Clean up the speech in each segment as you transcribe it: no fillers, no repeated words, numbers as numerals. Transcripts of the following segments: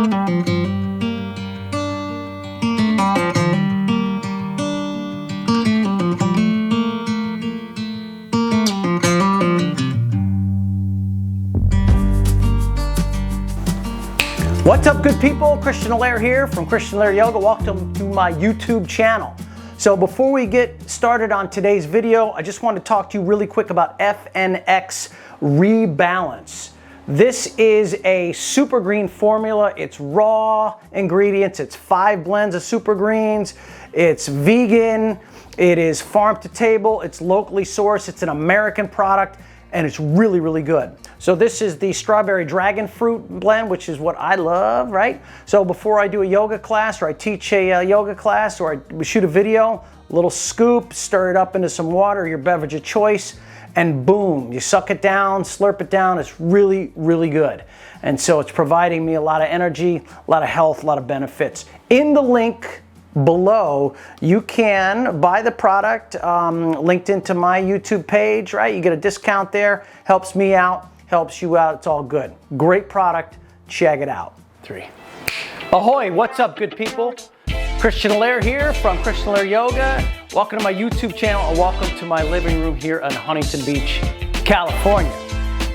What's up, good people? Christian Allaire here from Christian Allaire Yoga. Welcome to my YouTube channel. So before we get started on today's video, I just want to talk to you really quick about FNX Rebalance. This is a super green formula. It's raw ingredients. It's 5 blends of super greens. It's vegan. It is farm to table. It's locally sourced. It's an American product. And it's really, really good. So this is the strawberry dragon fruit blend, which is what I love, right? So before I do a yoga class, or I teach a yoga class, or I shoot a video, a little scoop, stir it up into some water, your beverage of choice, and boom, you suck it down, slurp it down. It's really, really good. And so it's providing me a lot of energy, a lot of health, a lot of benefits. In the link below, you can buy the product linked into my YouTube page, right? You get a discount there, helps me out, helps you out, it's all good. Great product, check it out. 3. Ahoy, what's up, good people? Christian Allaire here from Christian Allaire Yoga. Welcome to my YouTube channel and welcome to my living room here in Huntington Beach, California.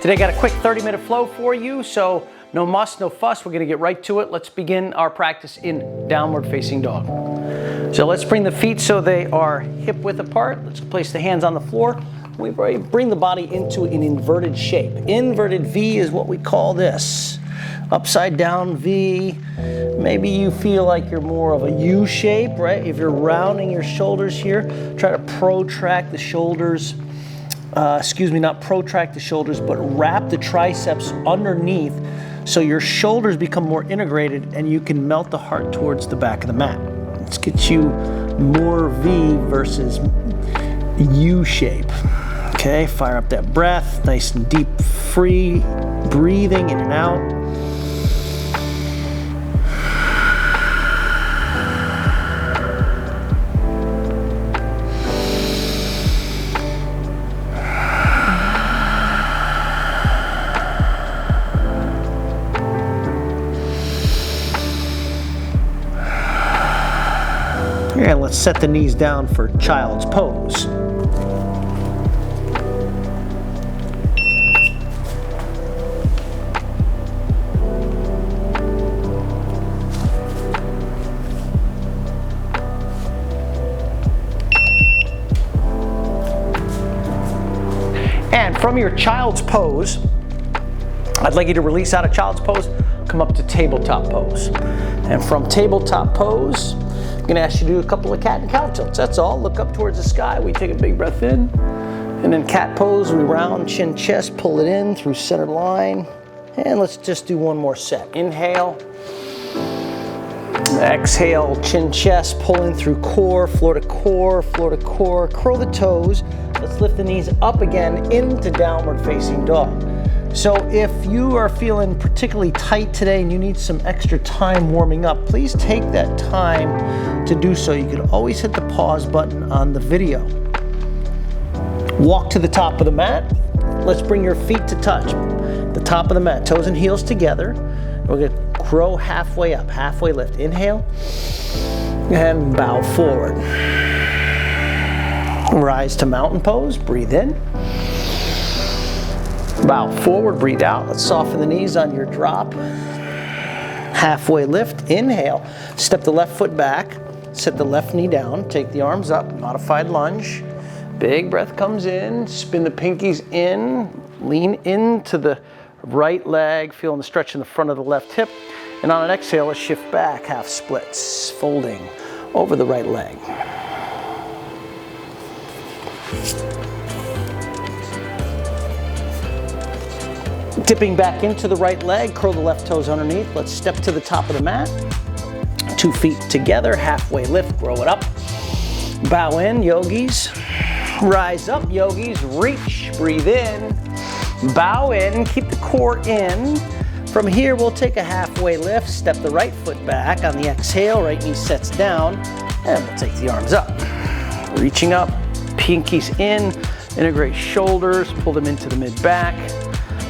Today I got a quick 30-minute flow for you, so no muss, no fuss. We're gonna get right to it. Let's begin our practice in downward facing dog. So let's bring the feet so they are hip width apart. Let's place the hands on the floor. We bring the body into an inverted shape. Inverted V is what we call this. Upside down V. Maybe you feel like you're more of a U shape, right? If you're rounding your shoulders here, try to protract the shoulders. Not protract the shoulders, but wrap the triceps underneath so your shoulders become more integrated and you can melt the heart towards the back of the mat. Let's get you more V versus U shape. Okay, fire up that breath, nice and deep, free breathing in and out. And let's set the knees down for child's pose. And from your child's pose, I'd like you to release out of child's pose, come up to tabletop pose. And from tabletop pose, I'm gonna ask you to do a couple of cat and cow tilts. That's all. Look up towards the sky. We take a big breath in. And then cat pose, we round chin chest, pull it in through center line. And let's just do one more set. Inhale. Exhale, chin chest, pull in through core, floor to core, floor to core. Curl the toes. Let's lift the knees up again into downward facing dog. So if you are feeling particularly tight today and you need some extra time warming up, please take that time to do so. You can always hit the pause button on the video. Walk to the top of the mat. Let's bring your feet to touch the top of the mat, toes and heels together. We're gonna grow halfway up, halfway lift. Inhale and bow forward. Rise to mountain pose, breathe in. Bow forward, breathe out. Let's soften the knees on your drop. Halfway lift, inhale. Step the left foot back, set the left knee down, take the arms up, modified lunge. Big breath comes in, spin the pinkies in, lean into the right leg, feeling the stretch in the front of the left hip. And on an exhale, let's shift back, half splits, folding over the right leg. Dipping back into the right leg, curl the left toes underneath. Let's step to the top of the mat. 2 feet together, halfway lift, grow it up. Bow in, yogis. Rise up, yogis. Reach, breathe in. Bow in, keep the core in. From here, we'll take a halfway lift, step the right foot back. On the exhale, right knee sets down, and we'll take the arms up. Reaching up, pinkies in, integrate shoulders, pull them into the mid-back.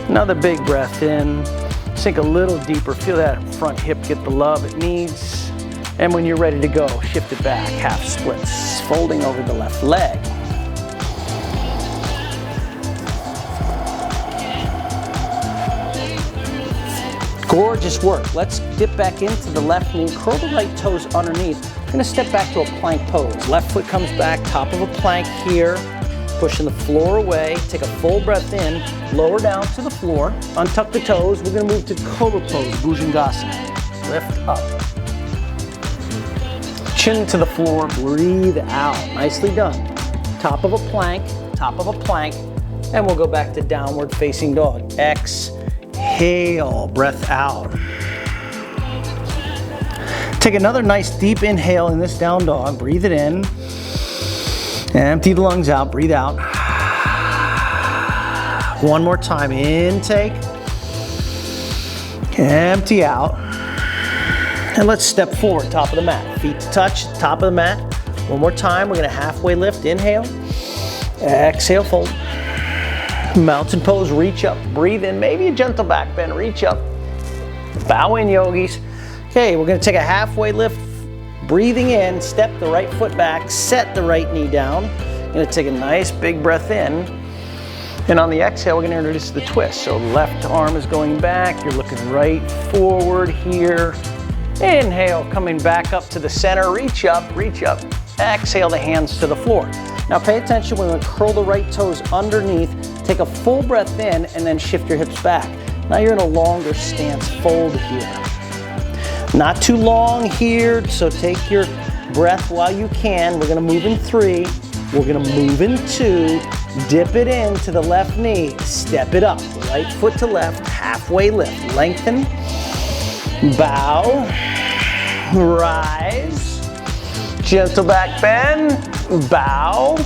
Another big breath in, Sink a little deeper. Feel that front hip get the love it needs. And when you're ready to go, shift it back, half splits, folding over the left leg. Gorgeous work. Let's dip back into the left knee, curl the right toes underneath. I'm gonna step back to a plank pose. Left foot comes back, top of a plank here, pushing the floor away. Take a full breath in, lower down to the floor, untuck the toes. We're gonna move to Cobra Pose, Bhujangasana. Lift up. Chin to the floor, breathe out. Nicely done. Top of a plank, and we'll go back to downward facing dog. Exhale, breath out. Take another nice deep inhale in this down dog. Breathe it in. Empty the lungs out, breathe out. One more time, intake. Empty out. And let's step forward, top of the mat. Feet to touch, top of the mat. One more time, we're gonna halfway lift, inhale. Exhale, fold. Mountain pose, reach up, breathe in, maybe a gentle back bend, reach up. Bow in, yogis. Okay, we're gonna take a halfway lift, breathing in, step the right foot back, set the right knee down. Gonna take a nice big breath in. And on the exhale, we're gonna introduce the twist. So left arm is going back, you're looking right forward here. Inhale, coming back up to the center, reach up, reach up. Exhale, the hands to the floor. Now pay attention, we're gonna curl the right toes underneath, take a full breath in, and then shift your hips back. Now you're in a longer stance fold here. Not too long here, so take your breath while you can. We're gonna move in 3, we're gonna move in 2, dip it into the left knee, step it up, right foot to left, halfway lift, lengthen, bow, rise, gentle back bend, bow,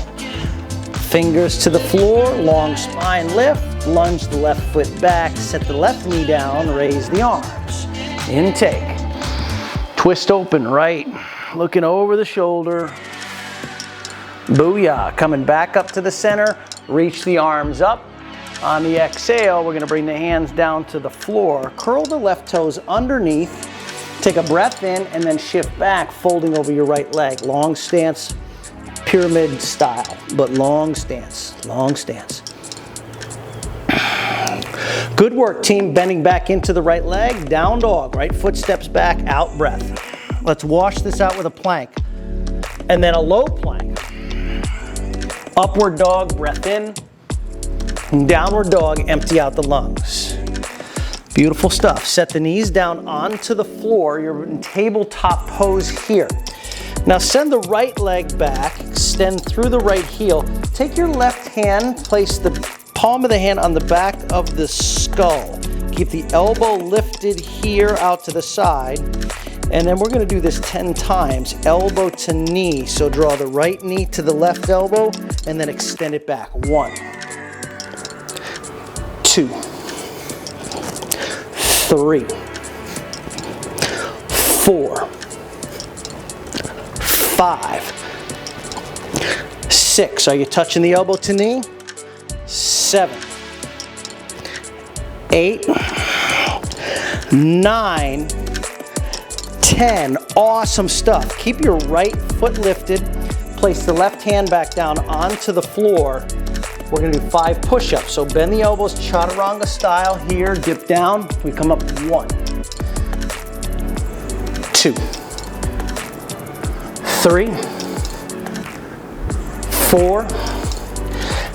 fingers to the floor, long spine lift, lunge the left foot back, set the left knee down, raise the arms, intake. Twist open, right, looking over the shoulder. Booyah, coming back up to the center, reach the arms up. On the exhale, we're gonna bring the hands down to the floor, curl the left toes underneath, take a breath in, and then shift back, folding over your right leg. Long stance, pyramid style, but long stance, long stance. Good work, team. Bending back into the right leg, down dog, right foot steps back, out breath. Let's wash this out with a plank. And then a low plank. Upward dog, breath in. Downward dog, empty out the lungs. Beautiful stuff. Set the knees down onto the floor. You're in tabletop pose here. Now send the right leg back, extend through the right heel. Take your left hand, place the palm of the hand on the back of the skull. Keep the elbow lifted here out to the side. And then we're gonna do this 10 times, elbow to knee. So draw the right knee to the left elbow and then extend it back. 1, 2, 3, 4, 5, 6. Are you touching the elbow to knee? 7, 8, 9, 10. Awesome stuff. Keep your right foot lifted. Place the left hand back down onto the floor. We're gonna do 5 push-ups. So bend the elbows, chaturanga style here. Dip down. We come up 1, 2, 3, 4.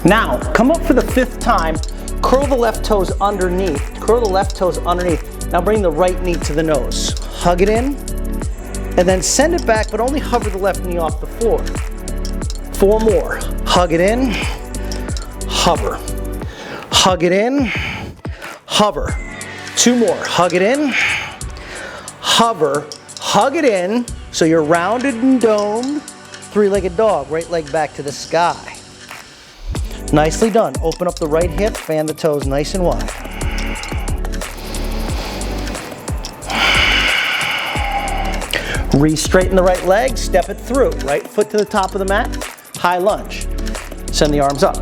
Now, come up for the 5th time. Curl the left toes underneath. Curl the left toes underneath. Now bring the right knee to the nose. Hug it in, and then send it back, but only hover the left knee off the floor. 4 more. Hug it in, hover. Hug it in, hover. 2 more. Hug it in, hover. Hug it in, so you're rounded and domed. 3-legged dog, right leg back to the sky. Nicely done. Open up the right hip, fan the toes nice and wide. Re-straighten the right leg, step it through. Right foot to the top of the mat, high lunge. Send the arms up.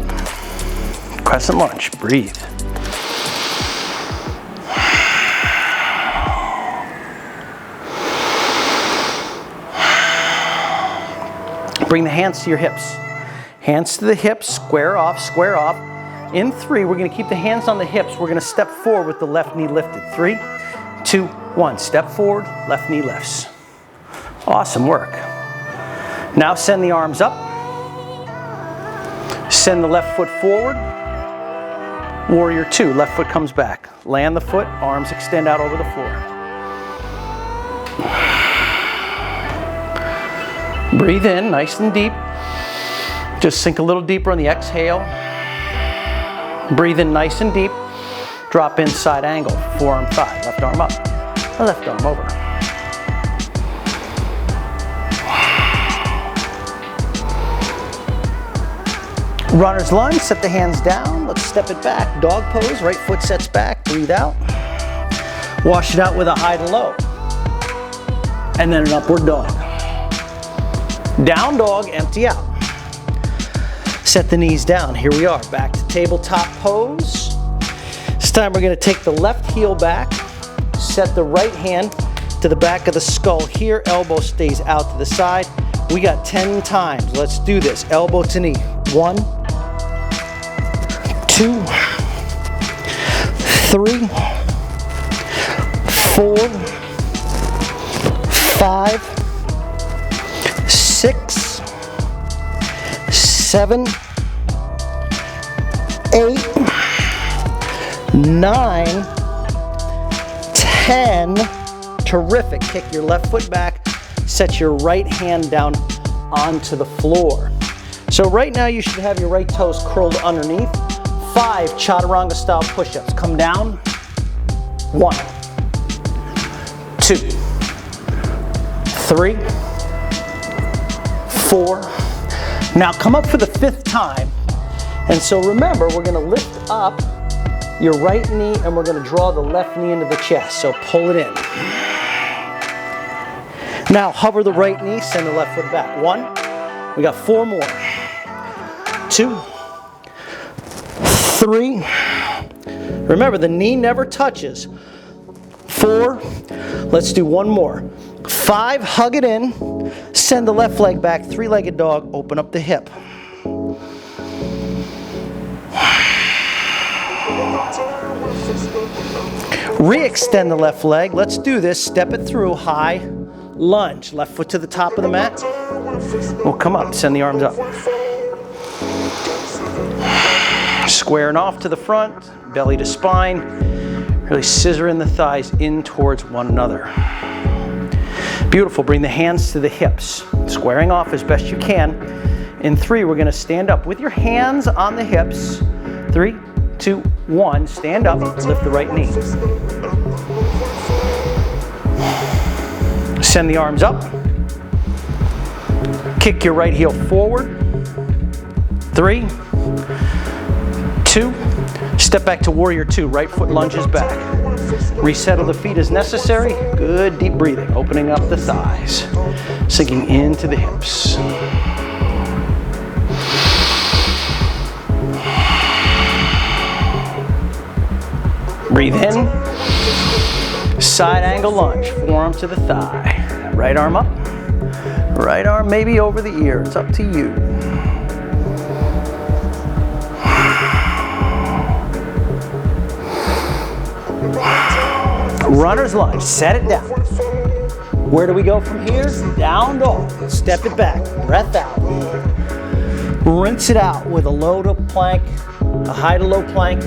Crescent lunge, breathe. Bring the hands to your hips. Hands to the hips, square off, square off. In 3, we're going to keep the hands on the hips. We're going to step forward with the left knee lifted. 3, 2, 1. Step forward, left knee lifts. Awesome work. Now send the arms up. Send the left foot forward. Warrior 2, left foot comes back. Land the foot, arms extend out over the floor. Breathe in, nice and deep. Just sink a little deeper on the exhale. Breathe in nice and deep. Drop in side angle, forearm thigh, left arm up, left arm over. Runner's lunge, set the hands down. Let's step it back. Dog pose, right foot sets back, breathe out. Wash it out with a high to low. And then an upward dog. Down dog, empty out. Set the knees down. Here we are, back to tabletop pose. This time we're going to take the left heel back, set the right hand to the back of the skull here, elbow stays out to the side. We got 10 times. Let's do this. Elbow to knee. 1, 2, 3, 4, 5, 6, 7, 8, 9, 10. Terrific. Kick your left foot back. Set your right hand down onto the floor. So right now you should have your right toes curled underneath. 5 chaturanga style push-ups. Come down. 1, 2, 3, 4. Now come up for the 5th time. And so remember, we're going to lift up your right knee and we're going to draw the left knee into the chest. So pull it in. Now hover the right knee, send the left foot back. 1. We got 4 more. 2, 3. Remember, the knee never touches. 4. Let's do 1 more. 5, hug it in. Send the left leg back, 3-legged dog, open up the hip. Re-extend the left leg. Let's do this. Step it through, high lunge. Left foot to the top of the mat. We'll come up, send the arms up. Squaring off to the front, belly to spine. Really scissor in the thighs in towards one another. Beautiful. Bring the hands to the hips, squaring off as best you can. In 3, we're going to stand up with your hands on the hips. 3, 2, 1. Stand up, lift the right knee. Send the arms up. Kick your right heel forward. 3, 2. Step back to warrior 2. Right foot lunges back. Resettle the feet as necessary. Good deep breathing. Opening up the thighs. Sinking into the hips. Breathe in. Side angle lunge. Forearm to the thigh. Right arm up. Right arm maybe over the ear. It's up to you. Runner's lunge, set it down. Where do we go from here? Down dog. Step it back, breath out. Rinse it out with a low to plank, a high to low plank.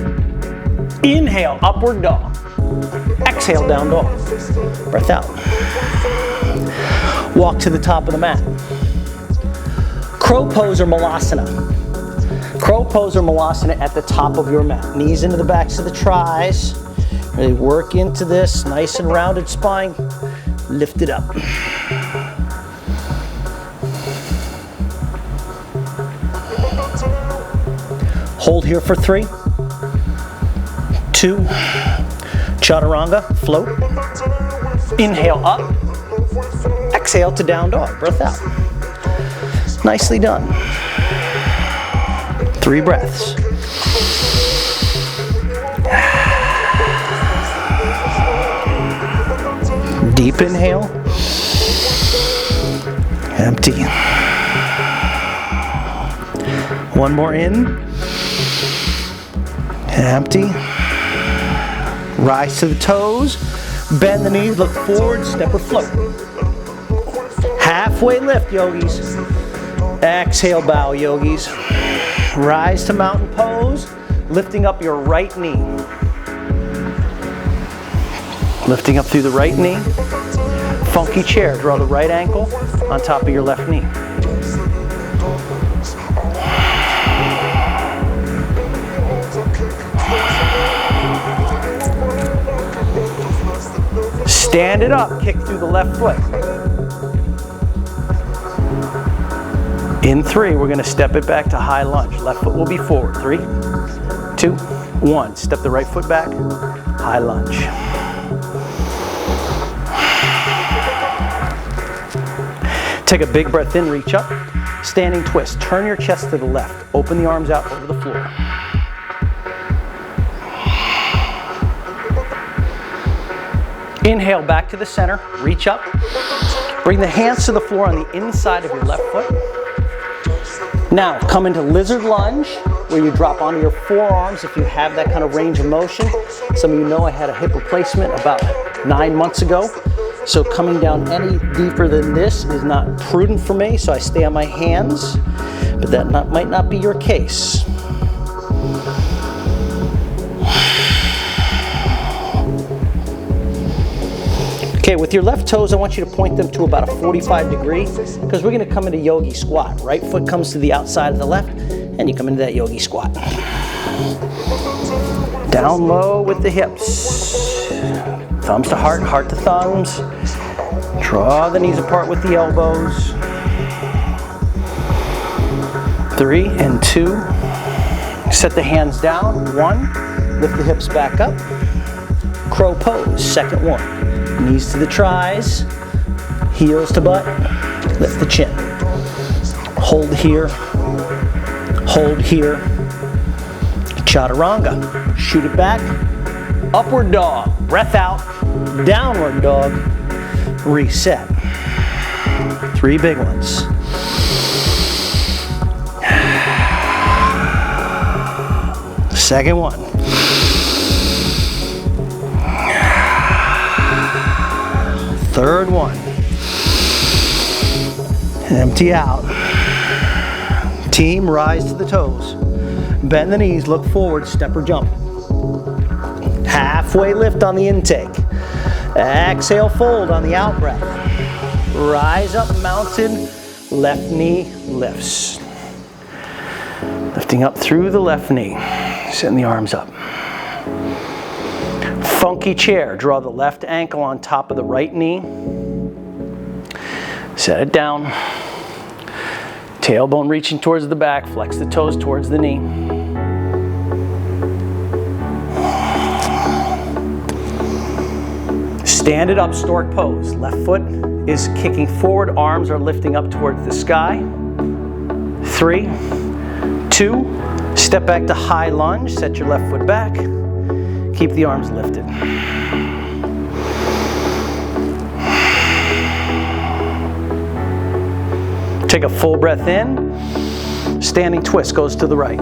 Inhale, upward dog. Exhale, down dog. Breath out. Walk to the top of the mat. Crow pose or malasana. Crow pose or malasana at the top of your mat. Knees into the backs of the thighs. Really work into this, nice and rounded spine. Lift it up. Hold here for 3, 2, chaturanga, float. Inhale up, exhale to down dog, breath out. Nicely done. 3 breaths. Deep inhale, empty. One more in. Empty. Rise to the toes. Bend the knees, look forward, step or float. Halfway lift, yogis. Exhale, bow, yogis. Rise to mountain pose, lifting up your right knee. Lifting up through the right knee. Funky chair, draw the right ankle on top of your left knee. Stand it up, kick through the left foot. In 3, we're going to step it back to high lunge. Left foot will be forward. 3, 2, 1. Step the right foot back, high lunge. Take a big breath in, reach up. Standing twist. Turn your chest to the left. Open the arms out over the floor. Inhale back to the center, reach up. Bring the hands to the floor on the inside of your left foot. Now come into lizard lunge, where you drop onto your forearms if you have that kind of range of motion. Some of you know I had a hip replacement about 9 months ago. So coming down any deeper than this is not prudent for me, so I stay on my hands, but that might not be your case. Okay, with your left toes, I want you to point them to about a 45 degree, because we're going to come into Yogi Squat. Right foot comes to the outside of the left, and you come into that Yogi Squat. Down low with the hips. Thumbs to heart, heart to thumbs. Draw the knees apart with the elbows. 3 and 2. Set the hands down. 1. Lift the hips back up. Crow pose, second one. Knees to the tries, heels to butt, lift the chin. Hold here, chaturanga. Shoot it back, upward dog, breath out, downward dog, reset. 3 big ones. Second one. Third one. Empty out. Team, rise to the toes. Bend the knees, look forward, step or jump. Halfway lift on the intake. Exhale, fold on the out breath. Rise up, mounted, left knee lifts. Lifting up through the left knee. Sitting the arms up. Funky chair, draw the left ankle on top of the right knee. Set it down. Tailbone reaching towards the back, flex the toes towards the knee. Stand it up, stork pose. Left foot is kicking forward, arms are lifting up towards the sky. 3, 2, step back to high lunge, set your left foot back. Keep the arms lifted. Take a full breath in. Standing twist goes to the right.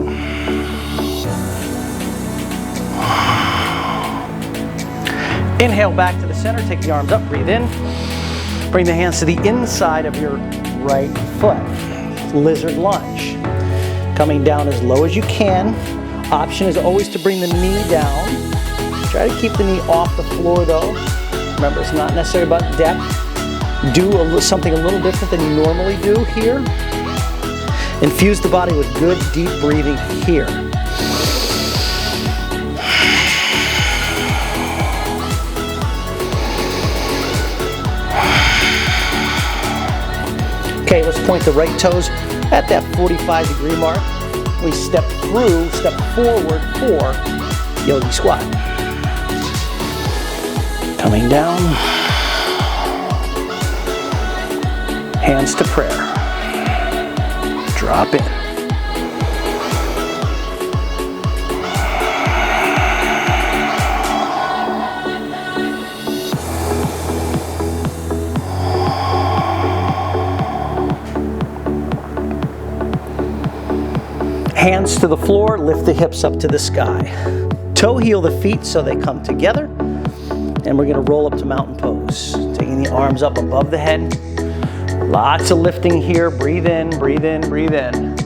Inhale back to the center. Take the arms up. Breathe in. Bring the hands to the inside of your right foot. Lizard lunge. Coming down as low as you can. Option is always to bring the knee down. Try to keep the knee off the floor though. Remember, it's not necessarily about depth. Do something a little different than you normally do here. Infuse the body with good deep breathing here. Okay, let's point the right toes at that 45 degree mark. We step through, step forward for Yogi Squat. Coming down, hands to prayer, drop in. Hands to the floor, lift the hips up to the sky. Toe heel the feet so they come together. And we're gonna roll up to mountain pose. Taking the arms up above the head. Lots of lifting here. Breathe in, breathe in, breathe in.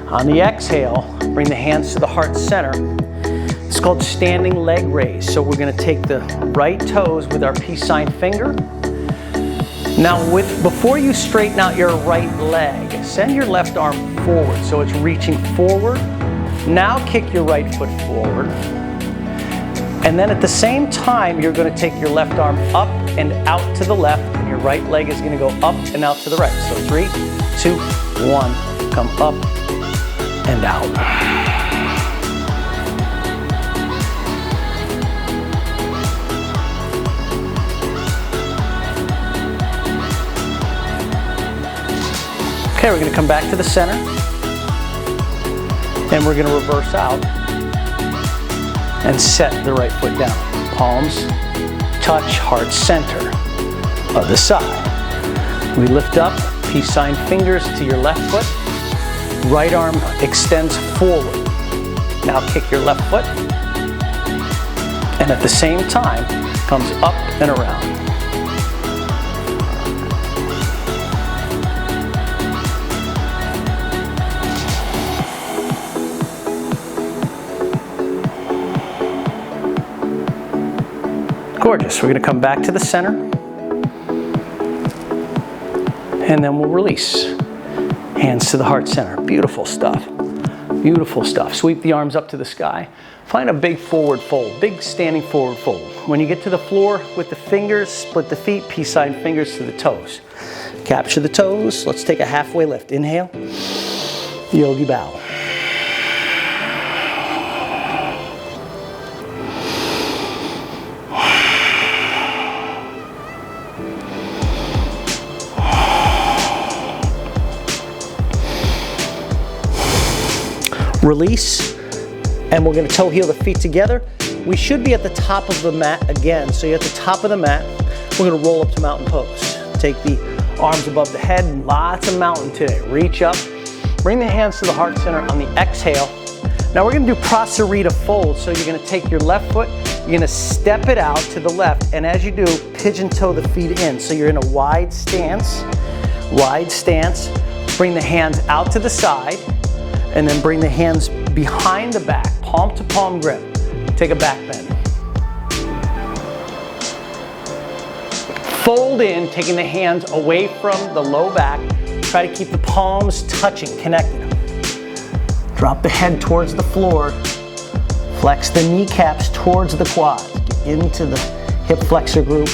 On the exhale, bring the hands to the heart center. It's called standing leg raise. So we're gonna take the right toes with our peace sign finger. Now before you straighten out your right leg, send your left arm forward so it's reaching forward. Now kick your right foot forward. And then at the same time, you're going to take your left arm up and out to the left, and your right leg is going to go up and out to the right. So 3, 2, 1, come up and out. Okay, we're going to come back to the center, and we're going to reverse out and set the right foot down. Palms touch heart center of the side. We lift up, peace sign fingers to your left foot. Right arm extends forward. Now kick your left foot, and at the same time comes up and around. Gorgeous. We're going to come back to the center, and then we'll release. Hands to the heart center. Beautiful stuff. Beautiful stuff. Sweep the arms up to the sky. Find a big forward fold, big standing forward fold. When you get to the floor with the fingers, split the feet, peace sign fingers to the toes. Capture the toes. Let's take a halfway lift. Inhale. Yogi Bow. Release, and we're going to toe heel the feet together. We should be at the top of the mat again. So you're at the top of the mat. We're going to roll up to mountain pose. Take the arms above the head. Lots of mountain today. Reach up. Bring the hands to the heart center on the exhale. Now we're going to do Prasarita fold. So you're going to take your left foot. You're going to step it out to the left. And as you do, pigeon toe the feet in. So you're in a wide stance. Wide stance. Bring the hands out to the side. And then bring the hands behind the back, palm to palm grip. Take a back bend. Fold in, taking the hands away from the low back. Try to keep the palms touching, connected. Drop the head towards the floor. Flex the kneecaps towards the quads. Get into the hip flexor group,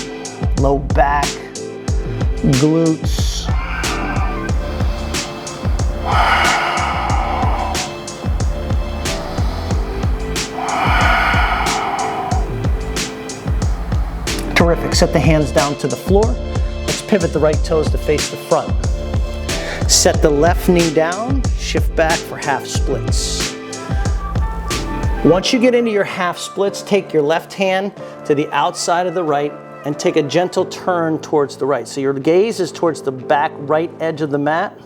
low back, glutes. Terrific. Set the hands down to the floor. Let's pivot the right toes to face the front. Set the left knee down. Shift back for half splits. Once you get into your half splits, take your left hand to the outside of the right and take a gentle turn towards the right. So your gaze is towards the back right edge of the mat.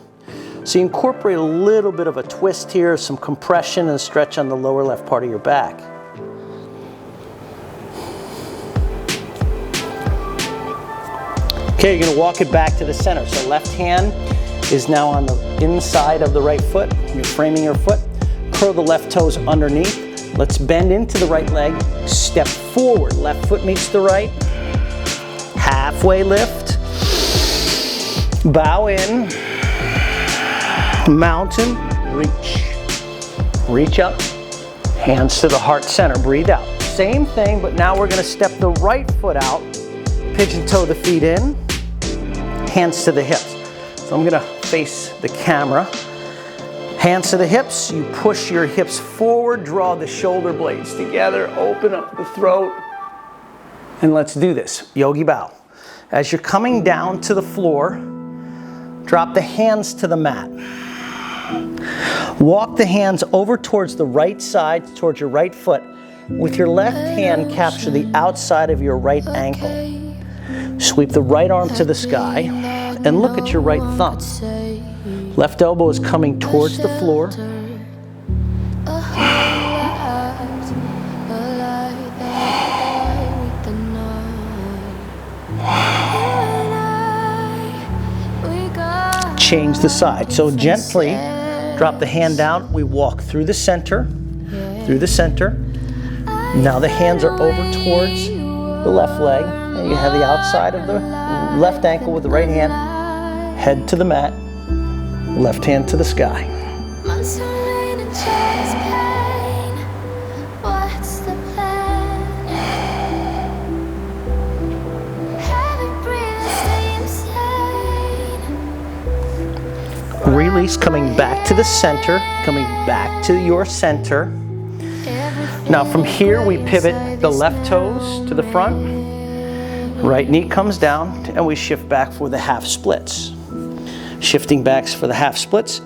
So you incorporate a little bit of a twist here, some compression and stretch on the lower left part of your back. Okay, you're going to walk it back to the center. So left hand is now on the inside of the right foot. You're framing your foot. Curl the left toes underneath. Let's bend into the right leg. Step forward. Left foot meets the right. Halfway lift. Bow in. Mountain. Reach. Reach up. Hands to the heart center. Breathe out. Same thing, but now we're going to step the right foot out. Pigeon toe the feet in. Hands to the hips. So I'm going to face the camera. Hands to the hips. You push your hips forward. Draw the shoulder blades together. Open up the throat. And let's do this. Yogi Bow. As you're coming down to the floor, drop the hands to the mat. Walk the hands over towards the right side, towards your right foot. With your left hand, capture the outside of your right ankle. Sweep the right arm to the sky and look at your right thumb. Left elbow is coming towards the floor. change the side. So gently drop the hand down. We walk through the center, Now the hands are over towards the left leg, and you have the outside of the left ankle with the right hand, head to the mat, left hand to the sky. Release, coming back to the center, coming back to your center. Now from here we pivot the left toes to the front, right knee comes down, and we shift back for the half splits. Shifting back for the half splits.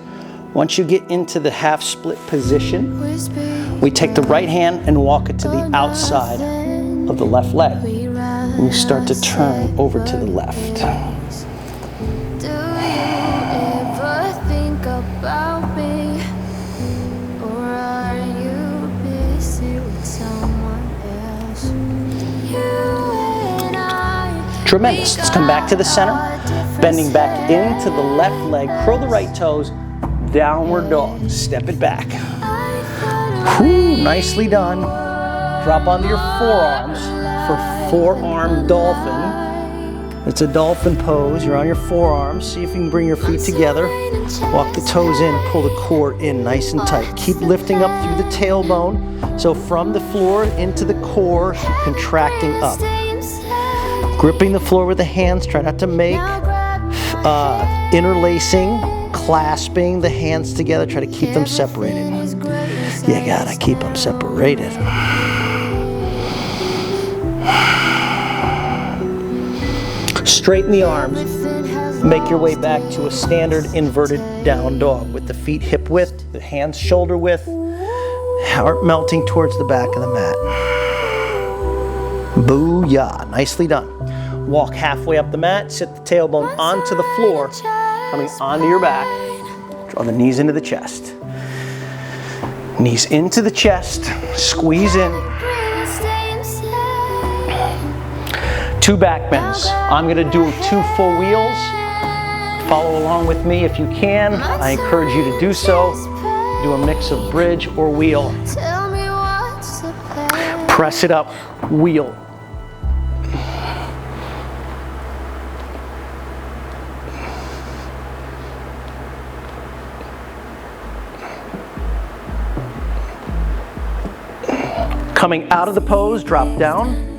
Once you get into the half split position, we take the right hand and walk it to the outside of the left leg. And you start to turn over to the left. About me, or are you busy with someone else? Tremendous. Let's come back to the center, bending back into the left leg, curl the right toes, downward dog, step it back. Whew, nicely done. Drop onto your forearms for Forearm Dolphin. It's a dolphin pose. You're on your forearms. See if you can bring your feet together. Walk the toes in, pull the core in nice and tight. Keep lifting up through the tailbone. So from the floor into the core, contracting up. Gripping the floor with the hands. Try not to make interlacing, clasping the hands together. Try to keep them separated. You gotta keep them separated. Straighten the arms. Make your way back to a standard inverted down dog with the feet hip width, the hands shoulder width, heart melting towards the back of the mat. Booyah, nicely done. Walk halfway up the mat, sit the tailbone onto the floor, coming onto your back. Draw the knees into the chest. Knees into the chest, squeeze in. 2 back bends. I'm gonna do 2 full wheels. Follow along with me if you can. I encourage you to do so. Do a mix of bridge or wheel. Press it up, wheel. Coming out of the pose, drop down.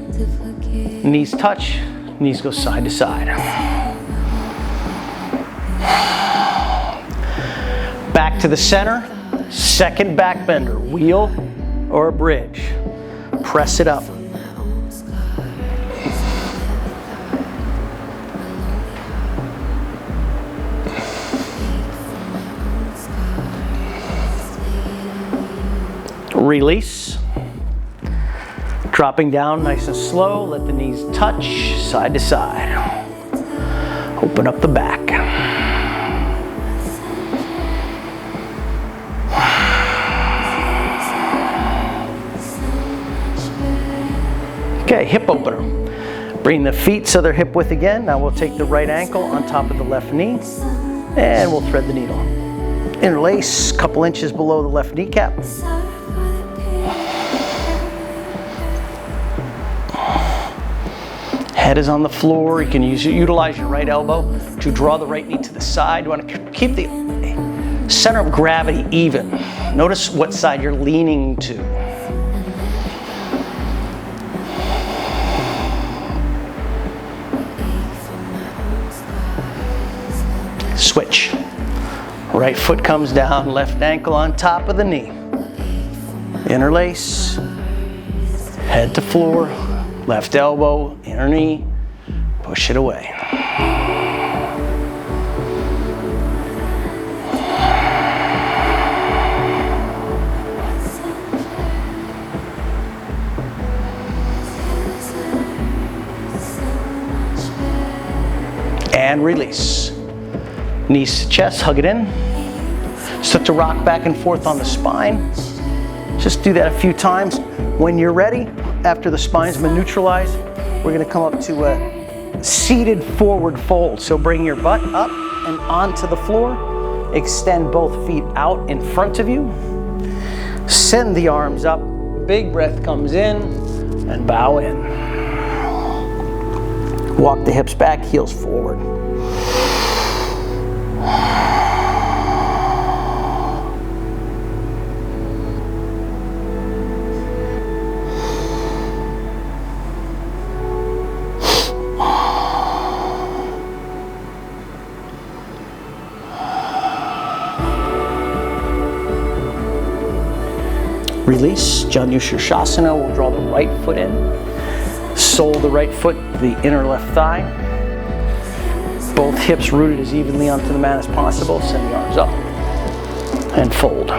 Knees touch, knees go side to side. Back to the center, second back bender, wheel or a bridge. Press it up. Release. Dropping down nice and slow, let the knees touch side to side. Open up the back. Okay, hip opener. Bring the feet so they're hip width again. Now we'll take the right ankle on top of the left knee and we'll thread the needle. Interlace, couple inches below the left kneecap. Head is on the floor. You can utilize your right elbow to draw the right knee to the side. You want to keep the center of gravity even. Notice what side you're leaning to. Switch. Right foot comes down, left ankle on top of the knee. Interlace. Head to floor. Left elbow, inner knee, push it away. And release. Knees to chest, hug it in. Start to rock back and forth on the spine. Just do that a few times. When you're ready, after the spine's been neutralized, we're gonna come up to a seated forward fold. So bring your butt up and onto the floor. Extend both feet out in front of you. Send the arms up. Big breath comes in and bow in. Walk the hips back, heels forward. Release, Janu Shirshasana. We'll draw the right foot in. Sole the right foot, the inner left thigh. Both hips rooted as evenly onto the mat as possible. Send the arms up and fold.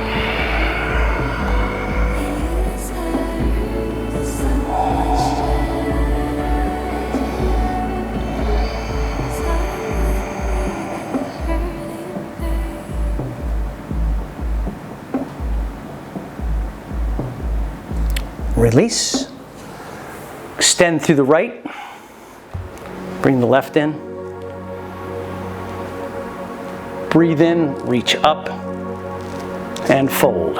Release. Extend through the right. Bring the left in. Breathe in, reach up, and fold.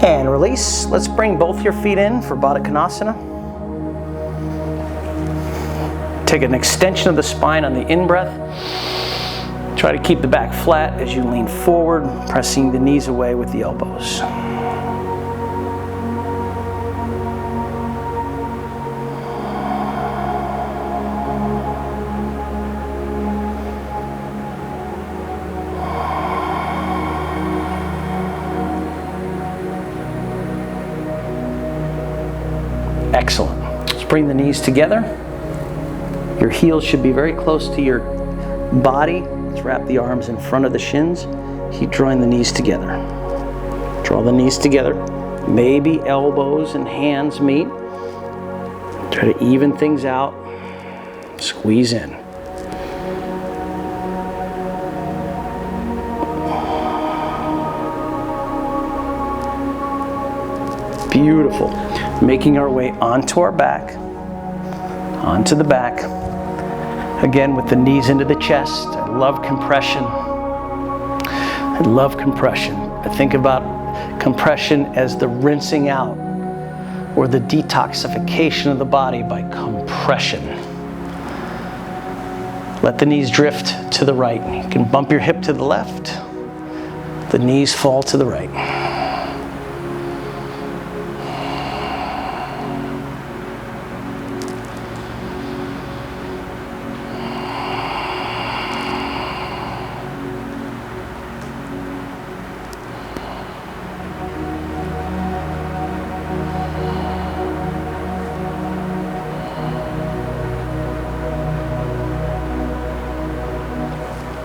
And release. Let's bring both your feet in for Baddha Konasana. Take an extension of the spine on the in-breath. Try to keep the back flat as you lean forward, pressing the knees away with the elbows. Excellent. Let's bring the knees together. Your heels should be very close to your body. Let's wrap the arms in front of the shins. Keep drawing the knees together. Draw the knees together. Maybe elbows and hands meet. Try to even things out. Squeeze in. Beautiful. Making our way onto our back, onto the back. Again, with the knees into the chest. I love compression. I love compression. I think about compression as the rinsing out or the detoxification of the body by compression. Let the knees drift to the right. You can bump your hip to the left. The knees fall to the right.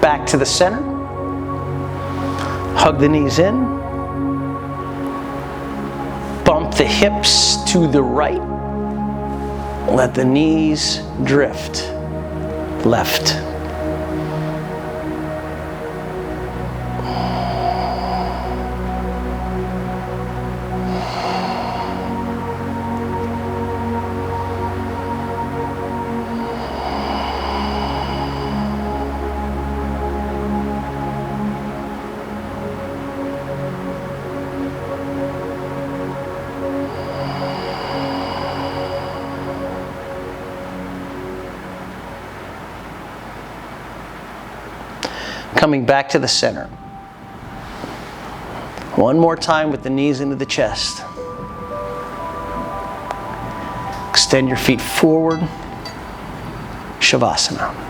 Back to the center. Hug the knees in. Bump the hips to the right. Let the knees drift left. Coming back to the center. One more time with the knees into the chest. Extend your feet forward. Shavasana.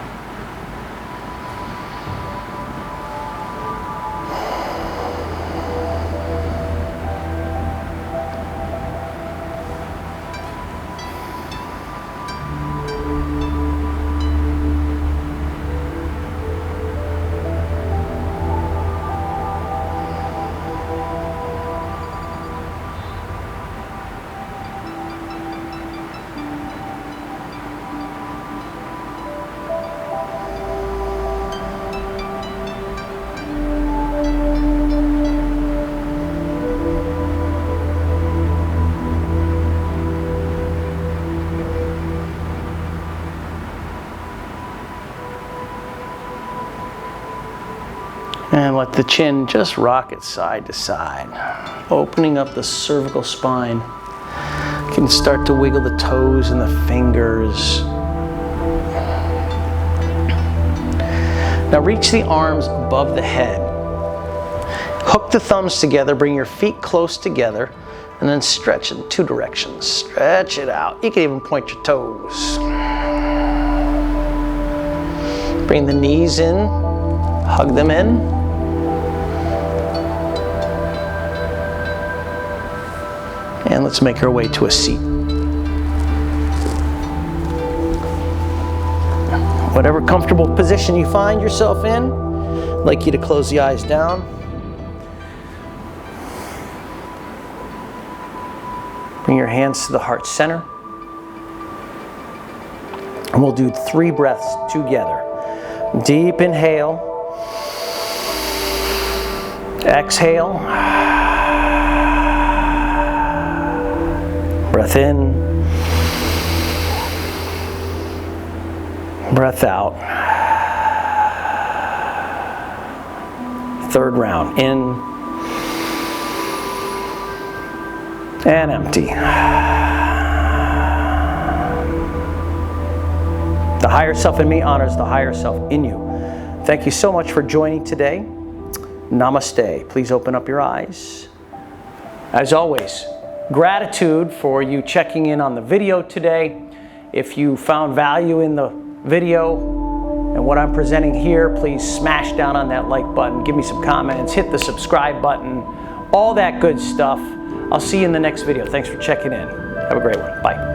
let the chin just rock it side to side, opening up the cervical spine. You can start to wiggle the toes and the fingers. Now reach the arms above the head. Hook the thumbs together, bring your feet close together, and then stretch in 2 directions. Stretch it out. You can even point your toes. Bring the knees in, hug them in. And let's make our way to a seat. Whatever comfortable position you find yourself in, I'd like you to close the eyes down. Bring your hands to the heart center. And we'll do 3 breaths together. Deep inhale. Exhale. Breath in. Breath out. 3rd round. In. And empty. The higher self in me honors the higher self in you. Thank you so much for joining today. Namaste. Please open up your eyes. As always, gratitude for you checking in on the video today. If you found value in the video and what I'm presenting here, please smash down on that like button, give me some comments, hit the subscribe button, all that good stuff. I'll see you in the next video. Thanks for checking in. Have a great one. Bye.